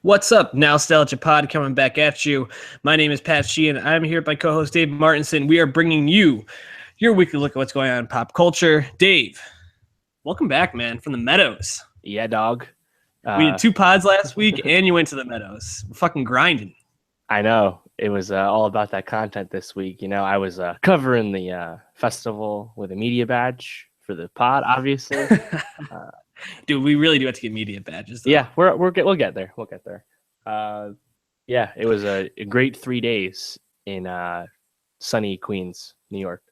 What's up, Nowstalgia Pod, coming back at you. My name is Pat Sheehan. I'm here with my co-host Dave Martinson. We are bringing you your weekly look at what's going on in pop culture. Dave, welcome back, man, from the Meadows. Yeah, dog. We did 2 pods last week, and you went to the Meadows. We're fucking grinding. I know. It was all about that content this week. You know, I was covering the festival with a media badge for the pod, obviously. Dude, we really do have to get media badges, though. Yeah, we'll get there. We'll get there. Yeah, it was a great 3 days in sunny Queens, New York.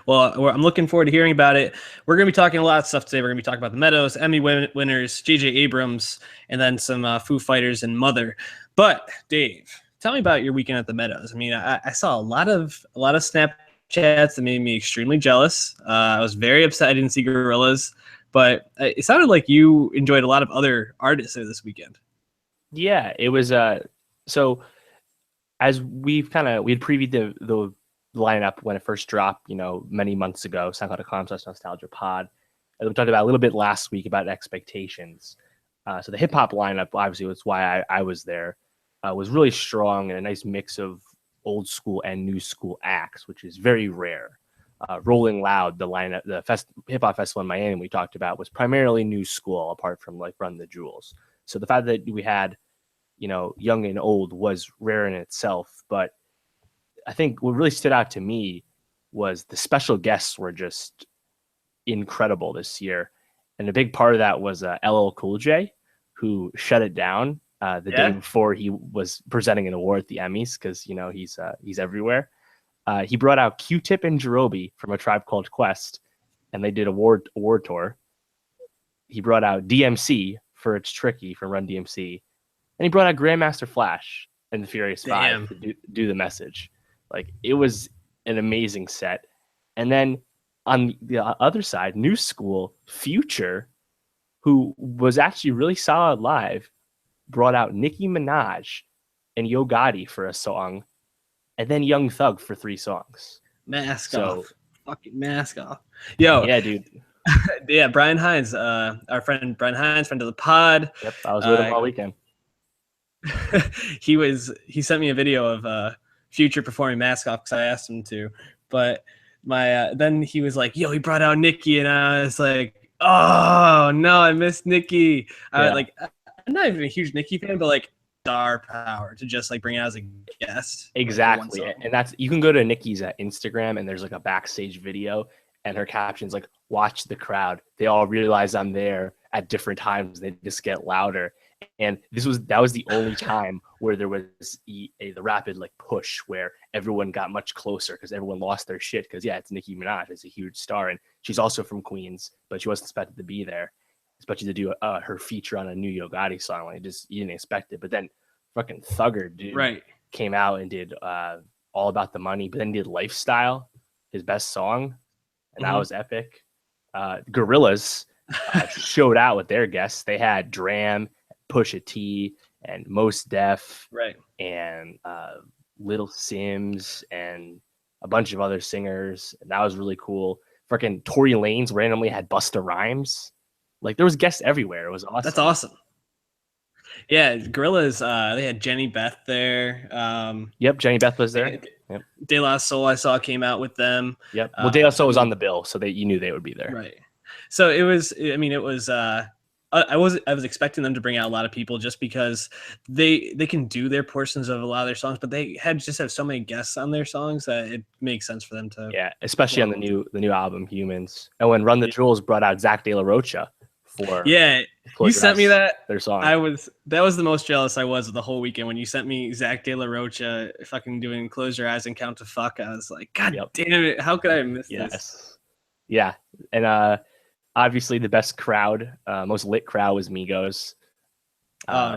Well, I'm looking forward to hearing about it. We're going to be talking a lot of stuff today. We're going to be talking about the Meadows, Emmy winners, JJ Abrams, and then some Foo Fighters and Mother. But Dave, tell me about your weekend at the Meadows. I mean, I saw a lot of Snapchats that made me extremely jealous. I was very upset I didn't see Gorillaz, but it sounded like you enjoyed a lot of other artists this weekend. Yeah, it was. So as we had previewed the lineup when it first dropped, many months ago, SoundCloud.com/Nostalgia Pod. And we talked about a little bit last week about expectations. So the hip hop lineup, obviously, was why I was there, was really strong and a nice mix of old school and new school acts, which is very rare. Rolling Loud, the lineup, the hip hop festival in Miami we talked about, was primarily new school, apart from like Run the Jewels. So the fact that we had, young and old was rare in itself, but I think what really stood out to me was the special guests were just incredible this year. And a big part of that was LL Cool J, who shut it down the day before he was presenting an award at the Emmys, because, he's everywhere. He brought out Q-Tip and Jerobi from A Tribe Called Quest, and they did award tour. He brought out DMC for It's Tricky from Run DMC, and he brought out Grandmaster Flash and the Furious Five to do the message. Like, it was an amazing set. And then on the other side, new school, Future, who was actually really solid live, brought out Nicki Minaj and Yo Gotti for a song, and then Young Thug for 3 songs. Mask off. Fucking mask off. Yo. Yeah, dude. Yeah, Brian Hines, our friend Brian Hines, friend of the pod. Yep, I was with him all weekend. He sent me a video of Future performing Mask Off because I asked him to, but then he was like, yo, he brought out Nicki, and I was like, oh no, I missed Nicki. I'm not even a huge Nicki fan, but like star power to just like bring it out as a guest. Exactly. And that's, you can go to Nicki's Instagram, and there's like a backstage video, and her caption's like, watch the crowd, they all realize I'm there at different times, they just get louder. And that was the only time where there was the rapid like push where everyone got much closer, because everyone lost their shit, because it's Nicki Minaj, it's a huge star, and she's also from Queens, but she wasn't expected to be there, especially to do her feature on a new Yo Gotti song. Like, you didn't expect it. But then fucking Thugger, dude, came out and did All About the Money, but then did Lifestyle, his best song, and that was epic. Gorillaz showed out with their guests. They had Dram, Pusha T, and Mos Def, and Little Sims, and a bunch of other singers. And that was really cool. Freaking Tory Lanez randomly had Busta Rhymes. Like, there was guests everywhere. It was awesome. That's awesome. Yeah, Gorillaz, they had Jenny Beth there. Yep, Jenny Beth was there. Yep. De La Soul I saw came out with them. Yep. Well, De La Soul was on the bill, so you knew they would be there. Right. So it was I was expecting them to bring out a lot of people, just because they can do their portions of a lot of their songs, but they have so many guests on their songs that it makes sense for them to. Yeah, especially on the new album Humans. And when Run the Jewels brought out Zach De La Rocha for you sent me their song. That was the most jealous I was of the whole weekend when you sent me Zach De La Rocha fucking doing Close Your Eyes and Count to Fuck. I was like, God damn it, how could I have missed this? Yeah, and obviously, the best crowd, most lit crowd was Meadows.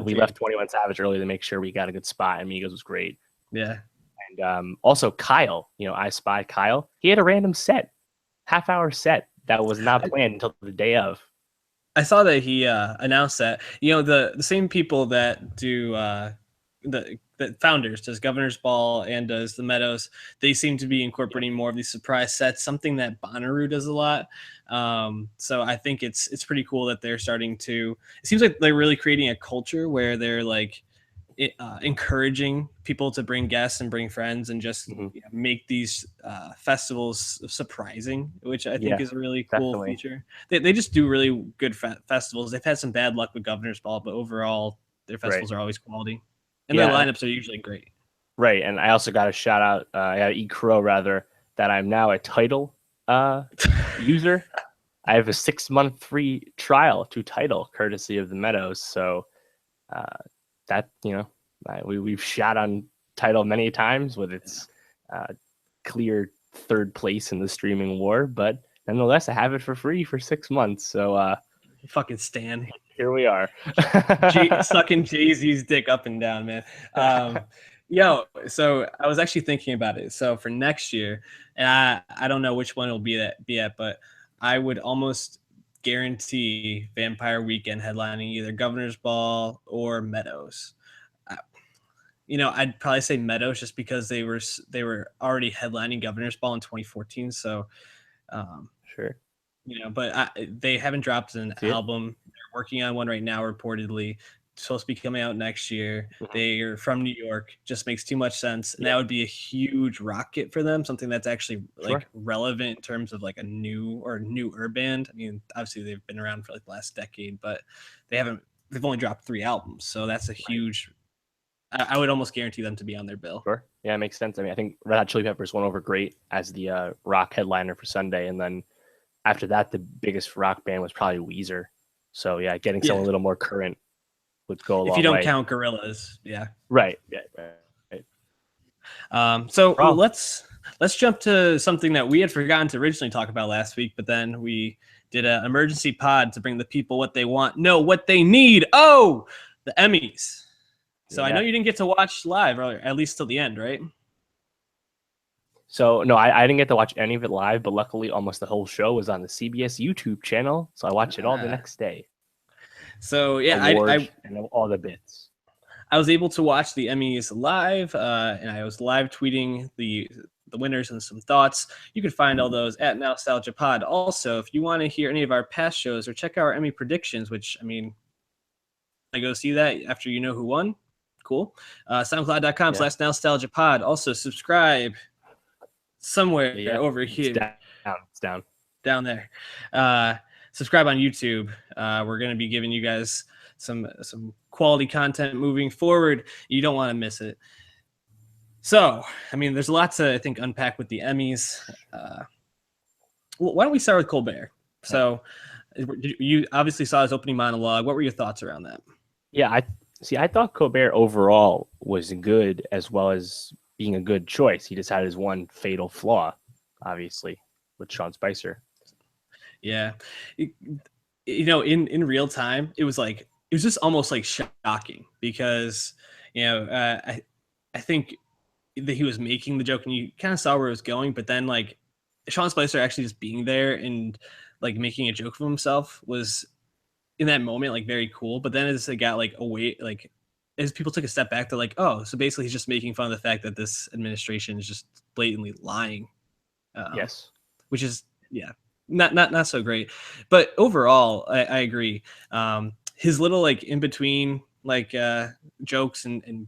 We left 21 Savage early to make sure we got a good spot, and Meadows was great. Yeah. And also Kyle, I Spy Kyle. He had a random half-hour set that was not planned until the day of. I saw that he announced that. The same people that do the founders, does Governor's Ball and does the Meadows, they seem to be incorporating more of these surprise sets, something that Bonnaroo does a lot. So I think it's pretty cool that they're starting to. It seems like they're really creating a culture where they're like encouraging people to bring guests and bring friends and just make these festivals surprising, which I think is a really cool definitely. feature. They just do really good festivals. They've had some bad luck with Governor's Ball, but overall their festivals are always quality, and their lineups are usually great. Right, and I also got a shout out. I got to eat crow rather that I'm now a Tidal user. I have a 6-month free trial to Tidal, courtesy of the Meadows. So that we've shot on Tidal many times with its clear third place in the streaming war, but nonetheless, I have it for free for 6 months. So fucking Stan, here we are, sucking Jay-Z's dick up and down, man. So I was actually thinking about it. So for next year, and I don't know which one it'll be at, but I would almost guarantee Vampire Weekend headlining either Governor's Ball or Meadows. I'd probably say Meadows just because they were already headlining Governor's Ball in 2014. So, sure. But they haven't dropped an album. They're working on one right now, reportedly. Supposed to be coming out next year. They're from New York. Just makes too much sense, and that would be a huge rocket for them. Something that's actually relevant in terms of like a newer band. I mean, obviously they've been around for like the last decade, but they've only dropped 3 albums, so that's a huge. I would almost guarantee them to be on their bill. Sure, yeah, it makes sense. I mean, I think Red Hot Chili Peppers went over great as the rock headliner for Sunday, and then after that, the biggest rock band was probably Weezer. So yeah, getting someone a little more current would go a long way. If you don't count Gorillaz, right. So let's jump to something that we had forgotten to originally talk about last week, but then we did an emergency pod to bring the people what they want, what they need. Oh, the Emmys. So I know you didn't get to watch live, or at least till the end, right? So no, I didn't get to watch any of it live, but luckily almost the whole show was on the CBS YouTube channel, so I watched it all the next day. So I and all the bits. I was able to watch the Emmys live, and I was live tweeting the winners and some thoughts. You can find all those at Nowstalgia Pod. Also, if you want to hear any of our past shows or check out our Emmy predictions, which I mean, I go see that after you know who won. Cool. SoundCloud.com/Nowstalgia Pod. Also subscribe somewhere over here. It's down there. Subscribe on YouTube. We're going to be giving you guys some quality content moving forward. You don't want to miss it. So, I mean, there's lots to, I think, unpack with the Emmys. Why don't we start with Colbert? So, you obviously saw his opening monologue. What were your thoughts around that? Yeah, I thought Colbert overall was good, as well as being a good choice. He just had his one fatal flaw, obviously, with Sean Spicer. Yeah. In real time, it was just almost like shocking because, I think that he was making the joke and you kind of saw where it was going, but then like Sean Spicer actually just being there and like making a joke of himself was in that moment like very cool. But then as it got like away, like as people took a step back, they're like, oh, so basically he's just making fun of the fact that this administration is just blatantly lying. Yes, which is not so great. But overall, I agree. His little like in between like jokes and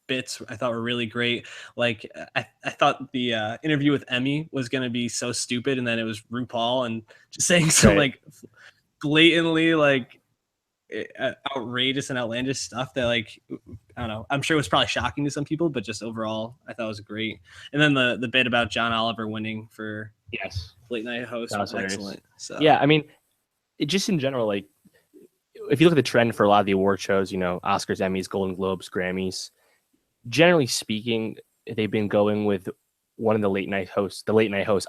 bits I thought were really great. Like I thought the interview with Emmy was gonna be so stupid, and then it was RuPaul and just saying some like blatantly like outrageous and outlandish stuff that like I don't know. I'm sure it was probably shocking to some people, but just overall I thought it was great. And then the bit about John Oliver winning for late night host was excellent. So yeah, I mean, it just in general, like if you look at the trend for a lot of the award shows, Oscars, Emmys, Golden Globes, Grammys, generally speaking, they've been going with one of the late night hosts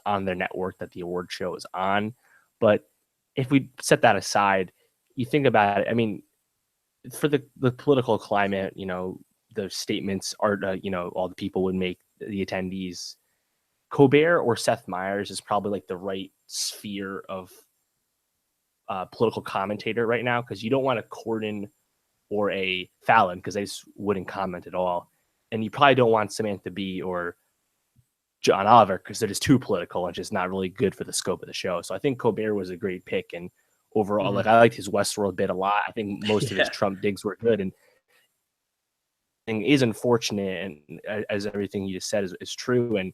on their network that the award show is on. But if we set that aside, you think about it, I mean, for the political climate, the statements are, all the people would make, the attendees, Colbert or Seth Meyers is probably like the right sphere of political commentator right now, because you don't want a Corden or a Fallon because they just wouldn't comment at all. And you probably don't want Samantha Bee or John Oliver because they're just too political and just not really good for the scope of the show. So I think Colbert was a great pick, and overall, like I liked his Westworld bit a lot. I think most of his Trump digs were good, and is unfortunate, and as everything you just said is true, and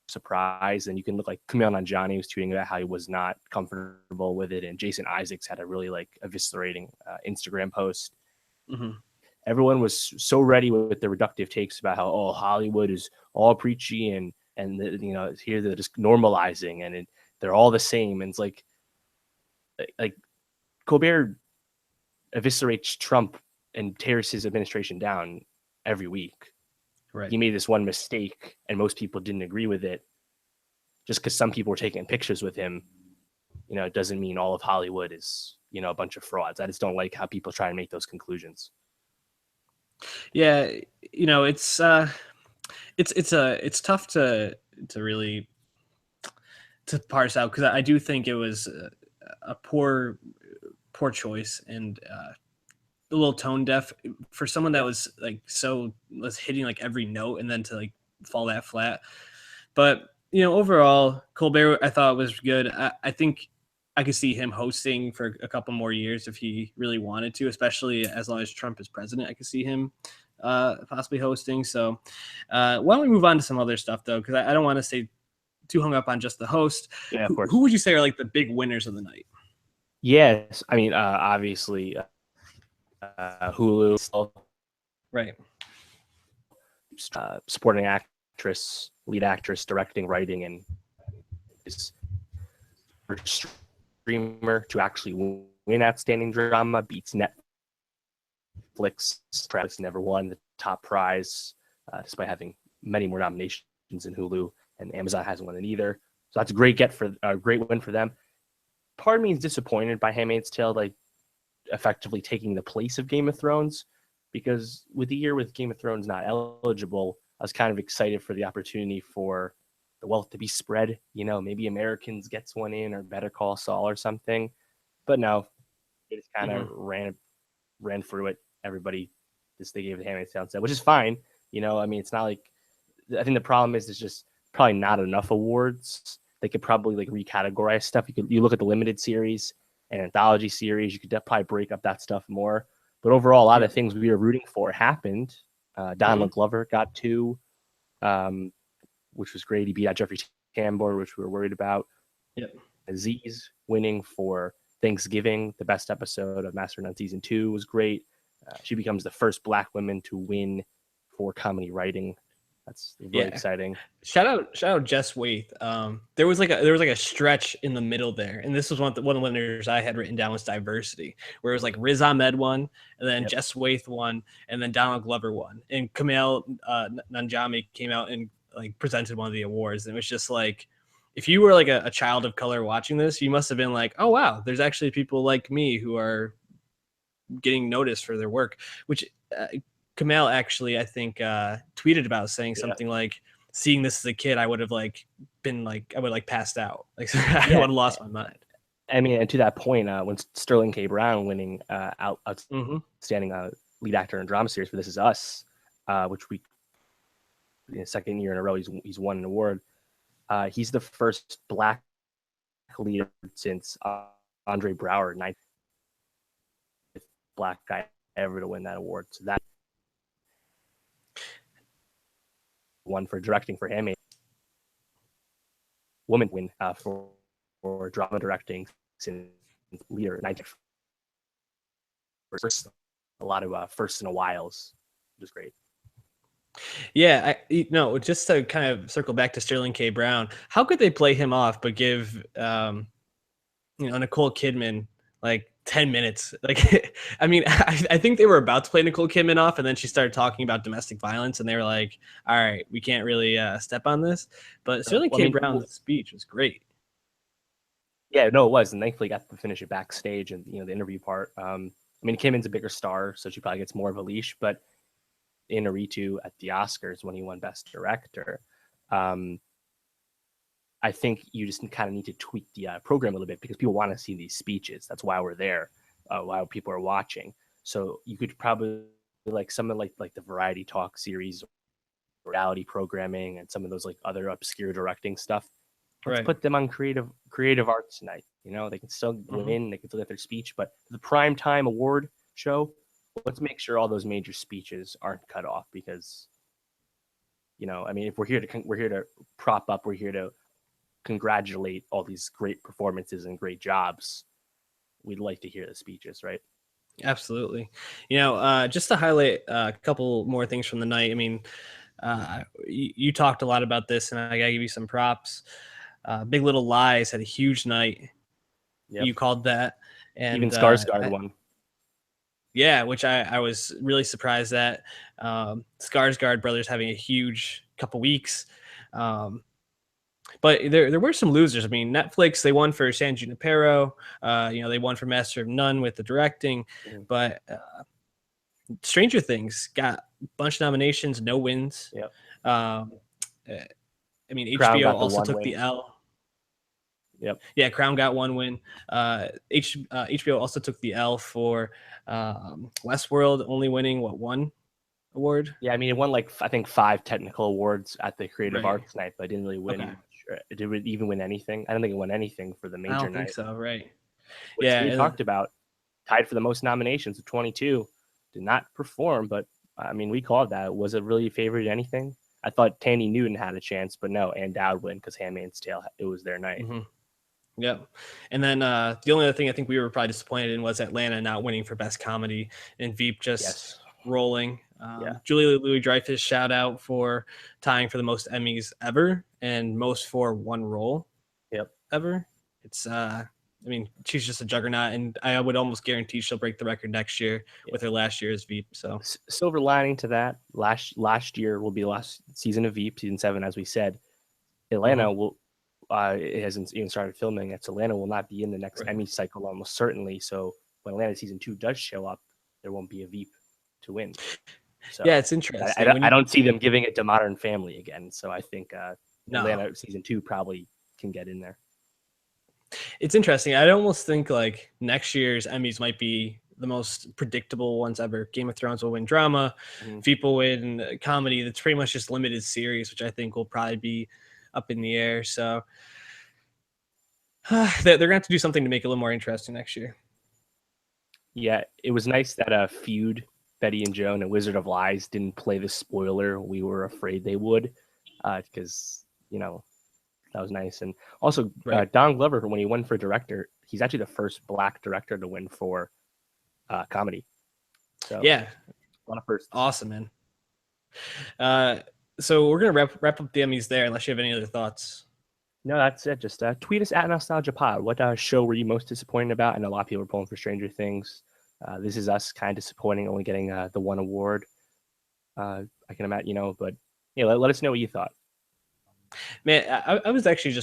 surprise. And you can look like Kumail Nanjiani was tweeting about how he was not comfortable with it, and Jason Isaacs had a really like eviscerating Instagram post. Everyone was so ready with the reductive takes about how Hollywood is all preachy and here they're just normalizing and they're all the same, and it's like Colbert eviscerates Trump and tears his administration down every week. Right. He made this one mistake and most people didn't agree with it. Just because some people were taking pictures with him, it doesn't mean all of Hollywood is, a bunch of frauds. I just don't like how people try and make those conclusions. Yeah, it's tough to really to parse out, because I do think it was a poor choice and a little tone deaf for someone that was hitting like every note and then to like fall that flat. But overall, Colbert I thought was good. I think I could see him hosting for a couple more years if he really wanted to, especially as long as Trump is president. I could see him possibly hosting. So why don't we move on to some other stuff, though, because I don't want to stay too hung up on just the host. Yeah, of course. Who would you say are like the big winners of the night? Yes, I mean, obviously, Hulu, right? Supporting actress, lead actress, directing, writing, and is streamer to actually win outstanding drama, beats Netflix. Netflix never won the top prize, despite having many more nominations in Hulu, and Amazon hasn't won it either. So that's a great great win for them. Part of me is disappointed by Handmaid's Tale, like effectively taking the place of Game of Thrones, because with the year with Game of Thrones not eligible, I was kind of excited for the opportunity for the wealth to be spread. Maybe Americans gets one in, or Better Call Saul or something. But no, it just kind of ran through it. Everybody they gave the Handmaid's Tale instead, which is fine. I mean, it's not like, I think the problem is there's just probably not enough awards. They could probably like recategorize stuff. You look at the limited series and anthology series, you could probably break up that stuff more. But overall, a lot of things we were rooting for happened. Donald Glover got 2, which was great. He beat out Jeffrey Tambor, which we were worried about. Aziz winning for Thanksgiving, the best episode of Master of None Season 2 was great. She becomes the first Black woman to win for comedy writing. That's really exciting. Shout out Jess Waith. There was like a stretch in the middle there, and this was one of the winners I had written down was diversity, where it was like Riz Ahmed won, and then Jess Waith won, and then Donald Glover won, and Kumail Nanjiani came out and like presented one of the awards, and it was just like, if you were like a child of color watching this, you must have been like, oh wow, there's actually people like me who are getting noticed for their work, which Kumail actually, I think, tweeted about, saying something like, seeing this as a kid, I would have passed out. Like, I would have lost my mind. I mean, and to that point, when Sterling K. Brown winning outstanding lead actor in drama series for This Is Us, which we, in the second year in a row, he's won an award. He's the first Black leader since Andre Braugher, 9th Black guy ever to win that award. So that one for directing for Handmaid. Woman win for drama directing since leader 19th. First, a lot of firsts in a whiles, which is great. Yeah, just to kind of circle back to Sterling K. Brown, how could they play him off but give Nicole Kidman like 10 minutes? Like, I mean, I think they were about to play Nicole Kidman off, and then she started talking about domestic violence, and they were like, all right, we can't really step on this. But Sterling K. Brown's speech was great. Yeah, no, it was, and thankfully got to finish it backstage and the interview part. I mean, Kidman's a bigger star, so she probably gets more of a leash, but Inarritu at the Oscars when he won Best Director, I think you just kind of need to tweak the program a little bit, because people want to see these speeches. That's why we're there, why people are watching. So you could probably like something like the Variety Talk series reality programming and some of those like other obscure directing stuff. Let's Right. put them on creative arts night. You know, they can still win, they can still get their speech, but the primetime award show, let's make sure all those major speeches aren't cut off because, you know, I mean, if we're here to prop up, we're here to congratulate all these great performances and great jobs. We'd like to hear the speeches, right? Absolutely. You know, just to highlight a couple more things from the night. I mean, you talked a lot about this, and I gotta give you some props. Big Little Lies had a huge night. Yep. You called that, and Even Skarsgård won. Yeah, which I was really surprised at. Skarsgård brothers having a huge couple weeks. But there were some losers. I mean, Netflix, they won for San Junipero. You know, they won for Master of None with the directing. But Stranger Things got a bunch of nominations, no wins. Yep. I mean, Crown HBO got the also one took win. the L. Yep. Yeah, Crown got one win. HBO also took the L for Westworld, only winning one award. Yeah, I mean, it won like I think 5 technical awards at the Creative Right. Arts night, but it didn't really win. Okay. Did it even win anything? I don't think it won anything for the major I don't night. think so. Right. Which we talked about, tied for the most nominations with 22. Did not perform, but I mean, we called that. Was it really favored anything? I thought Tandy Newton had a chance, but no, and Dowd win because Handmaid's Tale, it was their night. Mm-hmm. Yep. And then the only other thing I think we were probably disappointed in was Atlanta not winning for Best Comedy and Veep just rolling. Julia Louis-Dreyfus shout out for tying for the most Emmys ever and most for one role ever. It's I mean, she's just a juggernaut, and I would almost guarantee she'll break the record next year with her last year as Veep. So silver lining to that, last year will be the last season of Veep, season 7, as we said. Atlanta will it hasn't even started filming. Atlanta will not be in the next Emmy cycle almost certainly. So when Atlanta season 2 does show up, there won't be a Veep to win. So yeah, it's interesting. I don't see them giving it to Modern Family again. So I think Atlanta season 2 probably can get in there. It's interesting. I almost think like next year's Emmys might be the most predictable ones ever. Game of Thrones will win drama, Veep will win comedy. That's pretty much just limited series, which I think will probably be up in the air. So they're going to have to do something to make it a little more interesting next year. Yeah, it was nice that Feud, Betty and Joan and Wizard of Lies didn't play the spoiler we were afraid they would, because, you know, that was nice. And also, Don Glover, when he won for director, he's actually the first Black director to win for comedy. So yeah, a lot of firsts. Awesome, man. So we're gonna wrap up the Emmys there, unless you have any other thoughts. No, that's it. Just tweet us at Nowstalgia Pod. What show were you most disappointed about? I know a lot of people are pulling for Stranger Things. This is us kind of disappointing, only getting the one award. I can imagine, you know, but yeah, let us know what you thought. Man, I was actually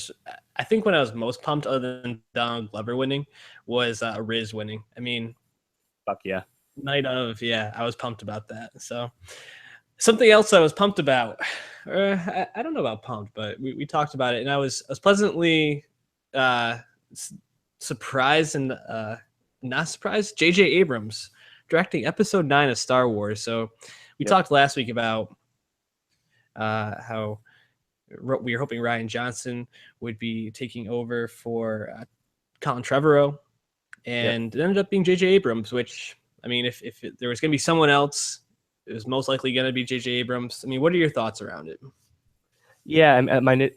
I think when I was most pumped, other than Donald Glover winning, was Riz winning. I mean, fuck yeah. Night of, I was pumped about that. So something else I was pumped about, I don't know about pumped, but we talked about it, and I was pleasantly surprised and not surprised. JJ Abrams directing episode 9 of Star Wars. So we talked last week about how we were hoping Rian Johnson would be taking over for Colin Trevorrow, and it ended up being JJ Abrams, which, I mean, if there was going to be someone else, it was most likely going to be JJ Abrams. I mean, what are your thoughts around it? Yeah, my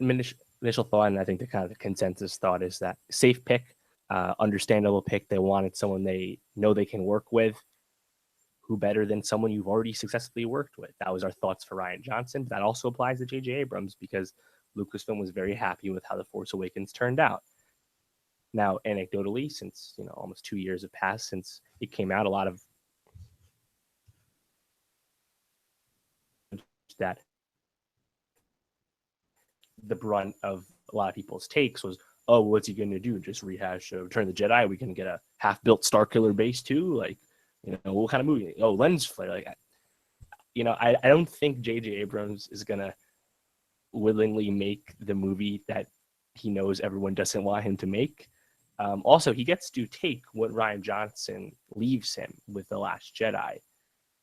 initial thought, and I think the kind of the consensus thought, is that safe pick, understandable pick. They wanted someone they know they can work with. Who better than someone you've already successfully worked with? That was our thoughts for Rian Johnson. That also applies to JJ Abrams, because Lucasfilm was very happy with how The Force Awakens turned out. Now, anecdotally, since, you know, almost 2 years have passed since it came out, a lot of that the brunt of a lot of people's takes was, oh, what's he going to do? Just rehash Return of the Jedi? We can get a half-built Starkiller base too? Like, you know, what kind of movie? Oh, lens flare. Like, you know, I don't think JJ Abrams is going to willingly make the movie that he knows everyone doesn't want him to make. Also, he gets to take what Rian Johnson leaves him with The Last Jedi.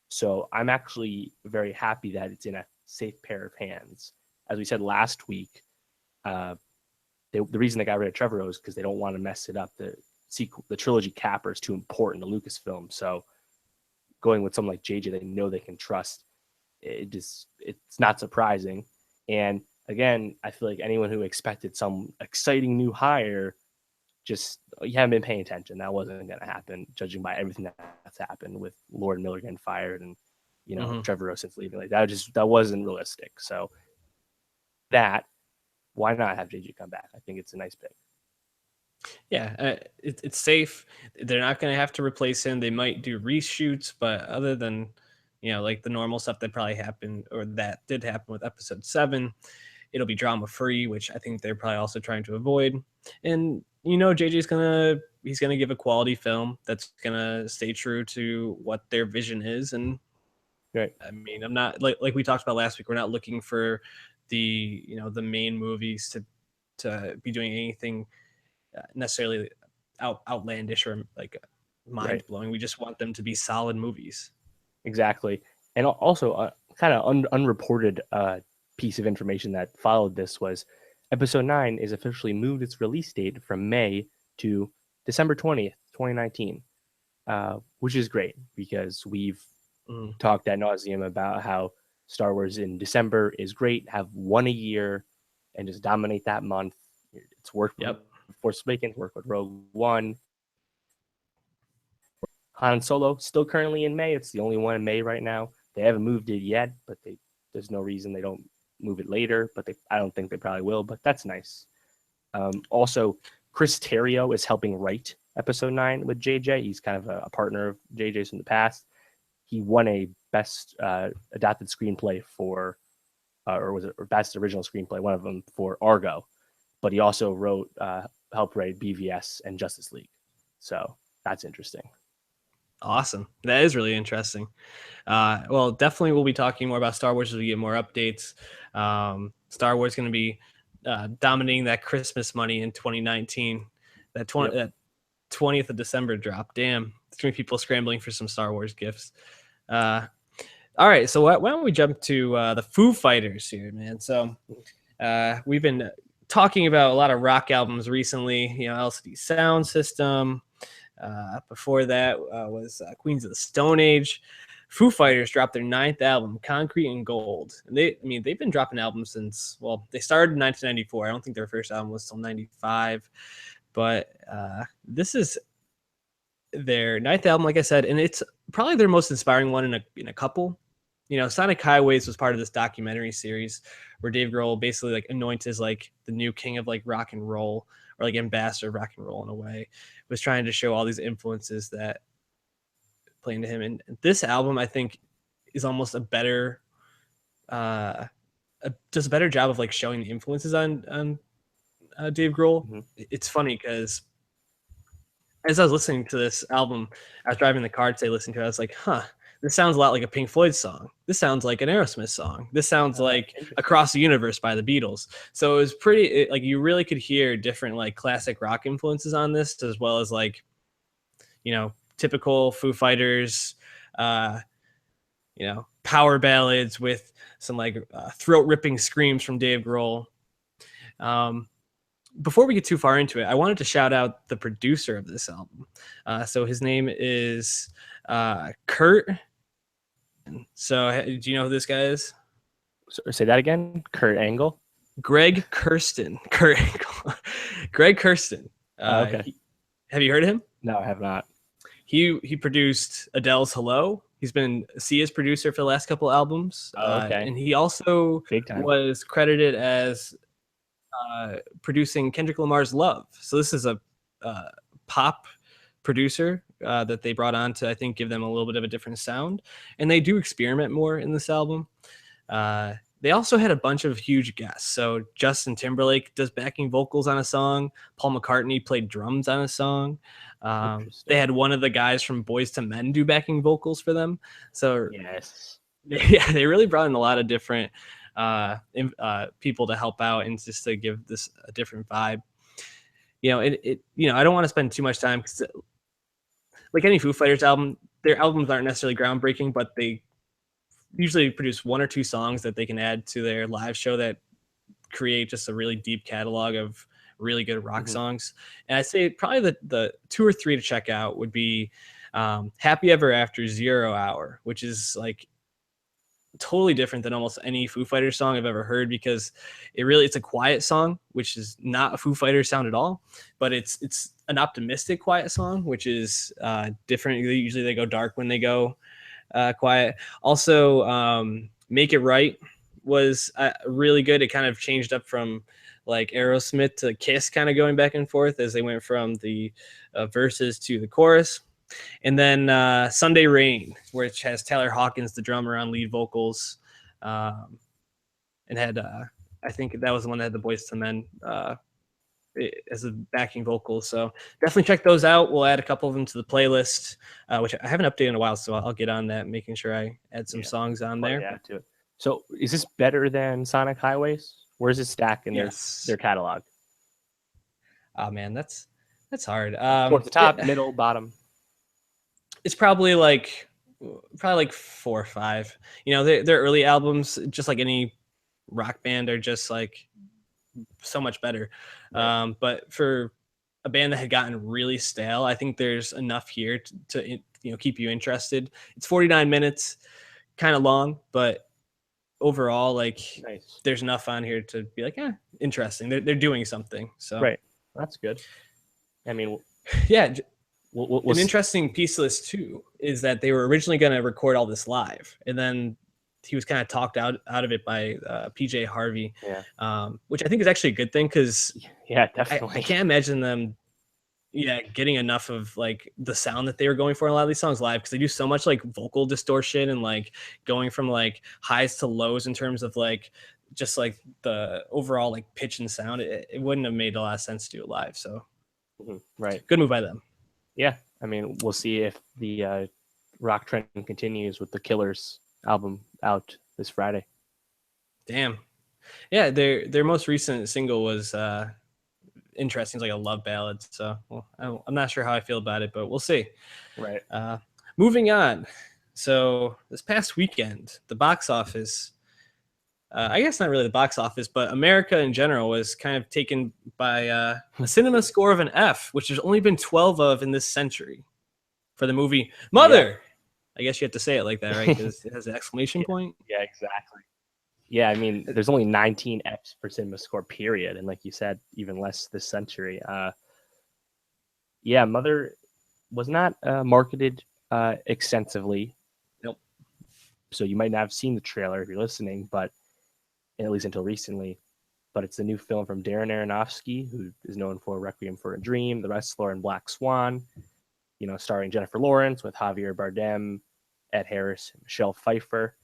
So I'm actually very happy that it's in a safe pair of hands. As we said last week, the reason they got rid of Trevor is because they don't want to mess it up. The trilogy capper is too important to Lucasfilm. So going with someone like JJ, they know they can trust. It's not surprising. And again, I feel like anyone who expected some exciting new hire, just you haven't been paying attention. That wasn't going to happen, judging by everything that's happened with Lord Miller getting fired and Trevor Rose since leaving. Like that wasn't realistic. So why not have JJ come back? I think it's a nice pick. Yeah, it's safe. They're not going to have to replace him. They might do reshoots, but other than like the normal stuff that probably happened or that did happen with episode 7, it'll be drama free, which I think they're probably also trying to avoid. And JJ's he's gonna give a quality film that's gonna stay true to what their vision is. And right. I mean, I'm not like we talked about last week. We're not looking for the the main movies to be doing anything necessarily outlandish or like mind blowing. Right. We just want them to be solid movies. Exactly. And also kind of unreported piece of information that followed this was episode 9 is officially moved its release date from May to December 20th, 2019, which is great because we've talked ad nauseum about how Star Wars in December is great. Have one a year and just dominate that month. It's worked with Force Awakens, worked with Rogue One. Han Solo still currently in May. It's the only one in May right now. They haven't moved it yet, but there's no reason they don't move it later. But I don't think they probably will. But that's nice. Also, Chris Terrio is helping write episode 9 with JJ. He's kind of a partner of JJ's from the past. He won a best adapted screenplay for, or best original screenplay, one of them for Argo. But he also helped write BVS and Justice League. So that's interesting. Awesome. That is really interesting. Well, definitely we'll be talking more about Star Wars as we get more updates. Star Wars is going to be dominating that Christmas money in 2019. That 20th of December drop. Damn. It's going to be people scrambling for some Star Wars gifts. All right. So why don't we jump to the Foo Fighters here, man? So we've been talking about a lot of rock albums recently, LCD Sound System. Before that was Queens of the Stone Age. Foo Fighters dropped their 9th album, Concrete and Gold. And they've been dropping albums since, they started in 1994. I don't think their first album was till 95. But this is their 9th album, like I said, and it's probably their most inspiring one in a couple. Sonic Highways was part of this documentary series where Dave Grohl basically like anoints as like the new king of like rock and roll, or like ambassador of rock and roll in a way. Was trying to show all these influences that play into him. And this album, I think, is almost a better, does a better job of like showing the influences on Dave Grohl. Mm-hmm. It's funny because as I was listening to this album, I was driving the car today listening to it. I was like, this sounds a lot like a Pink Floyd song. This sounds like an Aerosmith song. This sounds like Across the Universe by the Beatles. So it was pretty, like you really could hear different like classic rock influences on this, as well as like, typical Foo Fighters, power ballads with some like throat ripping screams from Dave Grohl. Before we get too far into it, I wanted to shout out the producer of this album. So his name is Kurt. So do you know who this guy is? So, say that again. Kurt Angle. Greg Kurstin. Kurt Angle. Greg Kurstin. Okay. Have you heard of him? No, I have not. He produced Adele's Hello. He's been Sia's producer for the last couple albums. Okay. And he also was credited as producing Kendrick Lamar's Love. So this is a pop producer that they brought on to, I think, give them a little bit of a different sound. And they do experiment more in this album. They also had a bunch of huge guests. So Justin Timberlake does backing vocals on a song. Paul McCartney played drums on a song. They had one of the guys from Boyz II Men do backing vocals for them. So yes, yeah, they really brought in a lot of different people to help out and just to give this a different vibe. I don't want to spend too much time because, like any Foo Fighters album, their albums aren't necessarily groundbreaking, but they usually produce one or two songs that they can add to their live show that create just a really deep catalog of really good rock songs. And I'd say probably the two or three to check out would be Happy Ever After, 0 Hour, which is like totally different than almost any Foo Fighters song I've ever heard, because it's a quiet song, which is not a Foo Fighters sound at all, but it's an optimistic quiet song, which is different. Usually they go dark when they go quiet. Also, Make It Right was really good. It kind of changed up from like Aerosmith to Kiss, kind of going back and forth as they went from the verses to the chorus. And then Sunday Rain, which has Taylor Hawkins, the drummer, on lead vocals, and had I think that was the one that had the Boyz II Men as a backing vocal. So definitely check those out. We'll add a couple of them to the playlist, which I haven't updated in a while, so I'll get on that, making sure I add some songs on there. Yeah, to it. So is this better than Sonic Highways? Where's it stack in their catalog? Oh man, that's hard. Towards the top, middle, bottom. It's probably like 4 or 5. You know, their early albums, just like any rock band, are just like so much better. Right. But for a band that had gotten really stale, I think there's enough here to keep you interested. It's 49 minutes, kind of long, but overall, like, nice. There's enough on here to be like, interesting. They're doing something. So right, that's good. I mean, yeah. An interesting piece of this too is that they were originally going to record all this live, and then he was kind of talked out of it by PJ Harvey, which I think is actually a good thing, because definitely I can't imagine them getting enough of like the sound that they were going for in a lot of these songs live, because they do so much like vocal distortion and like going from like highs to lows in terms of like just like the overall like pitch and sound. It wouldn't have made a lot of sense to do it live. So right, good move by them. Yeah, I mean, we'll see if the rock trend continues with the Killers album out this Friday. Damn. Yeah, their most recent single was interesting. It's like a love ballad. So I'm not sure how I feel about it, but we'll see. Right. Moving on. So this past weekend, the box office, I guess not really the box office, but America in general was kind of taken by a cinema score of an F, which there's only been 12 of in this century for the movie Mother. Yeah. I guess you have to say it like that, right? Because it has an exclamation point. Yeah, exactly. Yeah, I mean, there's only 19 Fs per cinema score, period. And like you said, even less this century. Mother was not marketed extensively. Nope. So you might not have seen the trailer if you're listening, but at least until recently. But it's a new film from Darren Aronofsky, who is known for Requiem for a Dream, The Wrestler, and Black Swan. You know, starring Jennifer Lawrence with Javier Bardem, Ed Harris, and Michelle Pfeiffer.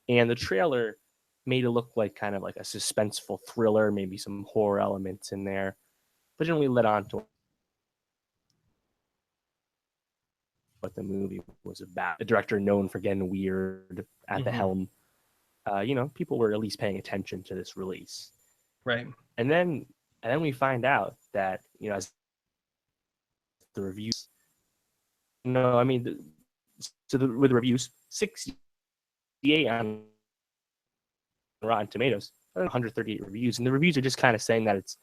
And the trailer made it look like kind of like a suspenseful thriller, maybe some horror elements in there, but didn't really let on to what the movie was about. The director, known for getting weird at the helm, people were at least paying attention to this release, right? And then we find out that as the reviews, with the reviews, 68 on Rotten Tomatoes, 138 reviews, and the reviews are just kind of saying that it's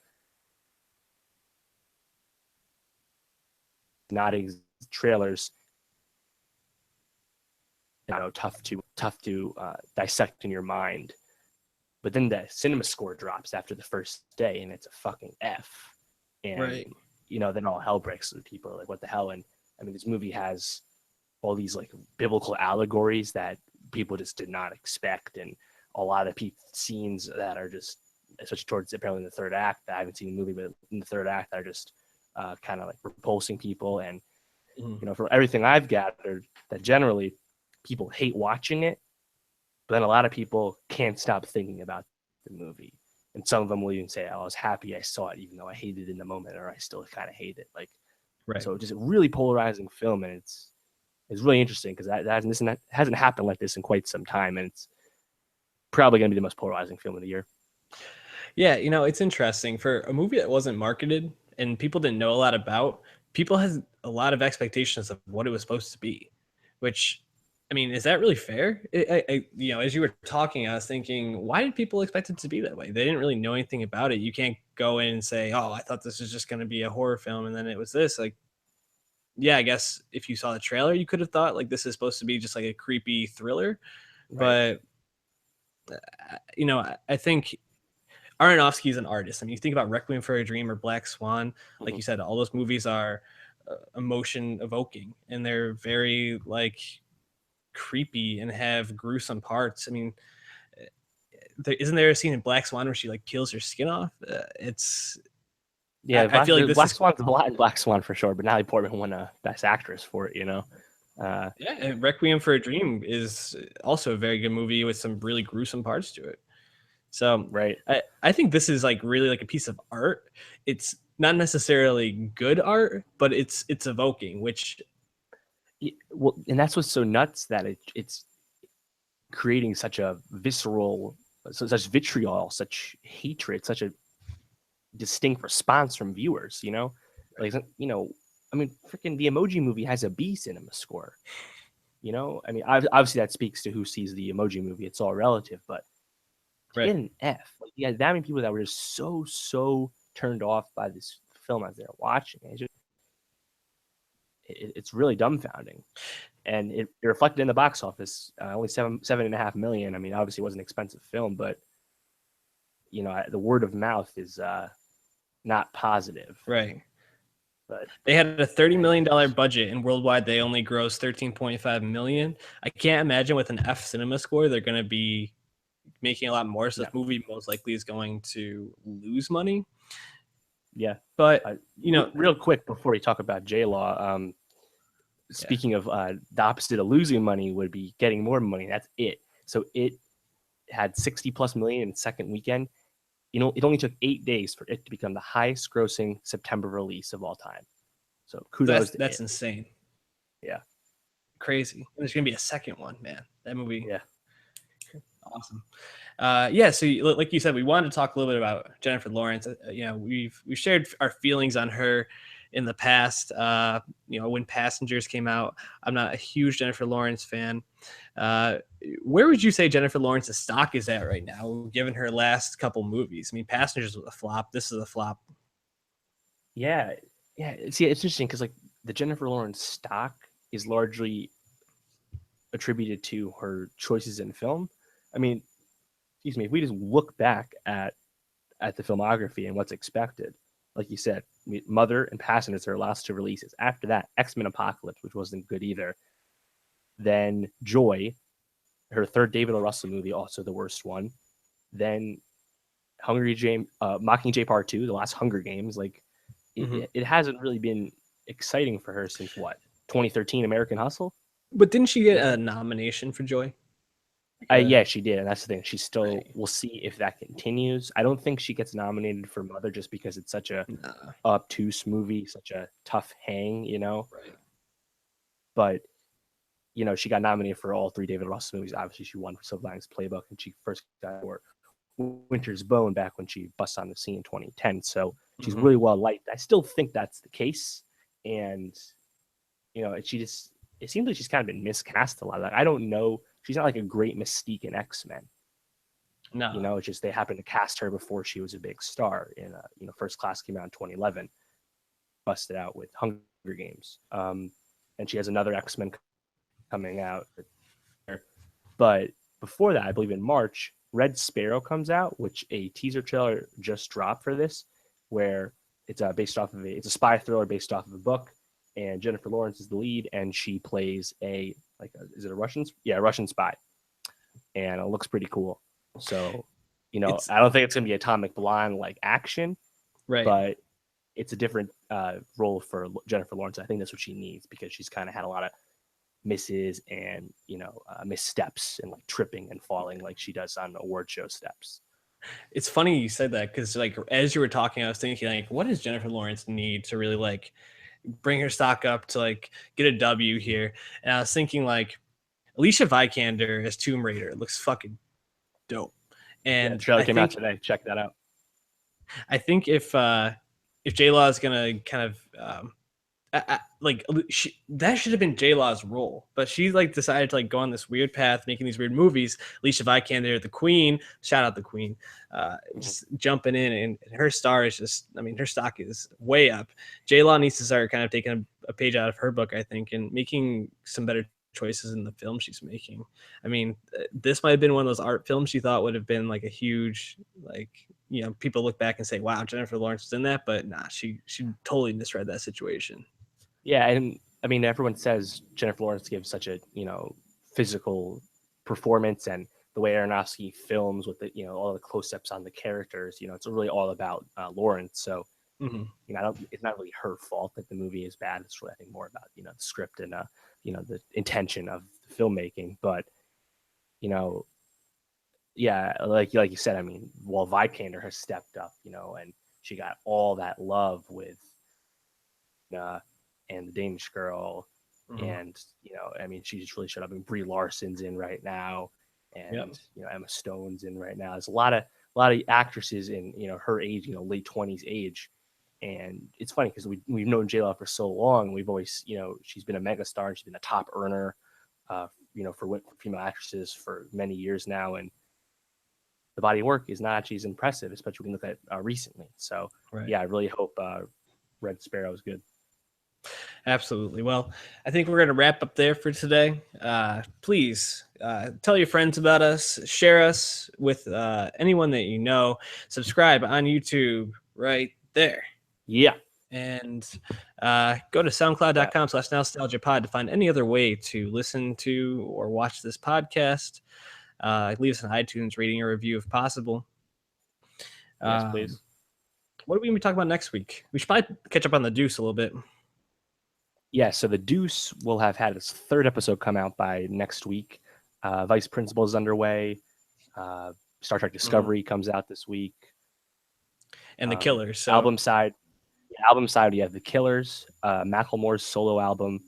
not trailers. Tough to dissect in your mind. But then the cinema score drops after the first day, and it's a fucking F. And right. Then all hell breaks loose. People are like, "What the hell?" And I mean, this movie has all these like biblical allegories that people just did not expect, and a lot of scenes that are just, especially towards apparently in the third act, that I haven't seen the movie, but in the third act, are just kind of like repulsing people. And from everything I've gathered, that generally people hate watching it, but then a lot of people can't stop thinking about the movie. And some of them will even say, "I was happy I saw it, even though I hated it in the moment, or I still kind of hate it." Like, right. So just a really polarizing film, and it's really interesting because that hasn't happened like this in quite some time, and it's probably going to be the most polarizing film of the year. Yeah, it's interesting for a movie that wasn't marketed and people didn't know a lot about. People had a lot of expectations of what it was supposed to be, which, I mean, is that really fair? As you were talking, I was thinking, why did people expect it to be that way? They didn't really know anything about it. You can't go in and say, "Oh, I thought this was just going to be a horror film," and then it was this. Like, yeah, I guess if you saw the trailer, you could have thought like this is supposed to be just like a creepy thriller. Right. But I think Aronofsky is an artist. I mean, you think about Requiem for a Dream or Black Swan, like Mhm. you said, all those movies are emotion evoking, and they're very like creepy and have gruesome parts. I mean, isn't there a scene in Black Swan where she like peels her skin off? Yeah, I feel like this Black is Swan's a lot in Black Swan for sure, but Natalie Portman won a Best Actress for it. yeah. And Requiem for a Dream is also a very good movie with some really gruesome parts to it. So Right. I think this is like really like a piece of art. It's not necessarily good art, but it's evoking, which Well, and that's what's so nuts that it's creating such a visceral, such vitriol, such hatred, such a distinct response from viewers. Like I mean, freaking the Emoji Movie has a B cinema score. I mean, obviously that speaks to who sees the Emoji Movie. It's all relative, but to right. get an F, like you had that many people that were just so turned off by this film as they're watching it. It's really dumbfounding, and it reflected in the box office. Only 7.5 million. I mean, obviously it was an expensive film, but the word of mouth is not positive. Right. But They had a $30 million budget, and worldwide they only grossed 13.5 million. I can't imagine with an F cinema score they're going to be making a lot more. So this movie most likely is going to lose money. Yeah, but real quick before we talk about J-Law, speaking of the opposite of losing money would be getting more money. That's it. So it had 60 plus million in second weekend. It only took 8 days for it to become the highest grossing September release of all time. So kudos. That's insane. Yeah. Crazy. And there's going to be a second one, man. That movie. Yeah. Awesome. So like you said, we wanted to talk a little bit about Jennifer Lawrence. We've shared our feelings on her in the past. When Passengers came out, I'm not a huge Jennifer Lawrence fan. Where would you say Jennifer Lawrence's stock is at right now, given her last couple movies? I mean, Passengers was a flop. This is a flop. Yeah. See, it's interesting because like the Jennifer Lawrence stock is largely attributed to her choices in film. I mean, excuse me, if we just look back at the filmography and what's expected, like you said, Mother and Passengers are her last two releases. After that, X-Men Apocalypse, which wasn't good either. Then Joy, her third David O. Russell movie, also the worst one. Then Mockingjay Part 2, the last Hunger Games. Like, it hasn't really been exciting for her since what? 2013 American Hustle? But didn't she get a nomination for Joy? Yeah, she did, and that's the thing. She still. Right. We'll see if that continues. I don't think she gets nominated for Mother just because it's such a obtuse movie, such a tough hang, Right. But she got nominated for all three David Russell movies. Obviously, she won for Silver Linings Playbook, and she first got for Winter's Bone back when she busted on the scene in 2010. So she's really well liked. I still think that's the case, and it seems like she's kind of been miscast a lot. Like, I don't know. She's not like a great Mystique in X-Men. No. It's just they happened to cast her before she was a big star. In First Class came out in 2011, busted out with Hunger Games, and she has another X-Men coming out. But before that, I believe in March, Red Sparrow comes out, which a teaser trailer just dropped for this, where it's based off of it's a spy thriller based off of a book, and Jennifer Lawrence is the lead, and she plays is it a Russian? Yeah, a Russian spy, and it looks pretty cool. So, I don't think it's gonna be Atomic Blonde like action, right? But it's a different role for Jennifer Lawrence. I think that's what she needs because she's kind of had a lot of misses and missteps and like tripping and falling like she does on award show steps. It's funny you said that because like as you were talking, I was thinking like, what does Jennifer Lawrence need to really like bring her stock up to like get a W here? And I was thinking like Alicia Vikander as Tomb Raider looks fucking dope. And the trailer came out today. Check that out. I think if J-Law is gonna kind of that should have been J Law's role, but she like decided to like go on this weird path, making these weird movies. Alicia Vikander, the Queen, shout out the Queen, just jumping in, and her star is just, I mean, her stock is way up. J Law needs to start kind of taking a page out of her book, I think, and making some better choices in the film she's making. I mean, this might have been one of those art films she thought would have been like a huge, like, you know, people look back and say, wow, Jennifer Lawrence was in that, but nah, she totally misread that situation. Yeah, and I mean, everyone says Jennifer Lawrence gives such a, you know, physical performance, and the way Aronofsky films with the, you know, all the close-ups on the characters, you know, it's really all about Lawrence. So, you know, it's not really her fault that the movie is bad. It's really, I think, more about, you know, the script and you know, the intention of the filmmaking. But, you know, yeah, like you said, I mean, while Vikander has stepped up, you know, and she got all that love with and the Danish Girl, and, you know, I mean, she just really showed up. I mean, Brie Larson's in right now, and you know, Emma Stone's in right now. There's a lot of actresses in, you know, her age, you know, late 20s age. And it's funny because we've known J-Lo for so long. We've always, you know, she's been a megastar. She's been a top earner, you know, for female actresses for many years now. And the body of work is not actually as impressive, especially when you look at recently. So, yeah, I really hope Red Sparrow is good. Absolutely. Well, I think we're going to wrap up there for today. Please tell your friends about us, share us with anyone that you know, subscribe on YouTube right there. Yeah. And go to soundcloud.com/nostalgiapod to find any other way to listen to or watch this podcast. Leave us an iTunes rating or review if possible. Yes, please. What are we going to be talking about next week? We should probably catch up on The Deuce a little bit. Yeah, so The Deuce will have had its third episode come out by next week. Vice Principal is underway. Star Trek Discovery comes out this week. And The Killers. So. Album side, you have The Killers, Macklemore's solo album,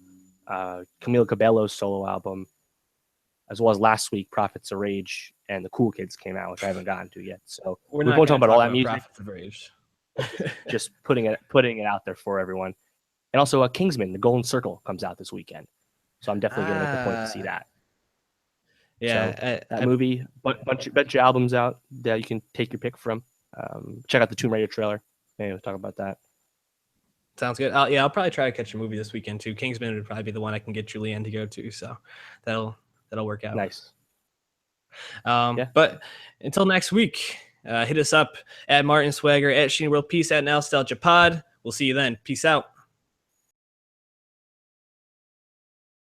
Camila Cabello's solo album, as well as last week, Prophets of Rage and The Cool Kids came out, which I haven't gotten to yet. So we're not going to talk about all that music. Prophets of Rage. Just putting it out there for everyone. And also, Kingsman, The Golden Circle, comes out this weekend. So I'm definitely going to make a point to see that. Yeah. So that movie, bunch of albums out that you can take your pick from. Check out the Tomb Raider trailer. Maybe we'll talk about that. Sounds good. I'll probably try to catch a movie this weekend, too. Kingsman would probably be the one I can get Julianne to go to. So that'll work out. Nice. But until next week, hit us up at Martin Swagger, at Sheen World Peace, at Nowstalgia Pod. We'll see you then. Peace out.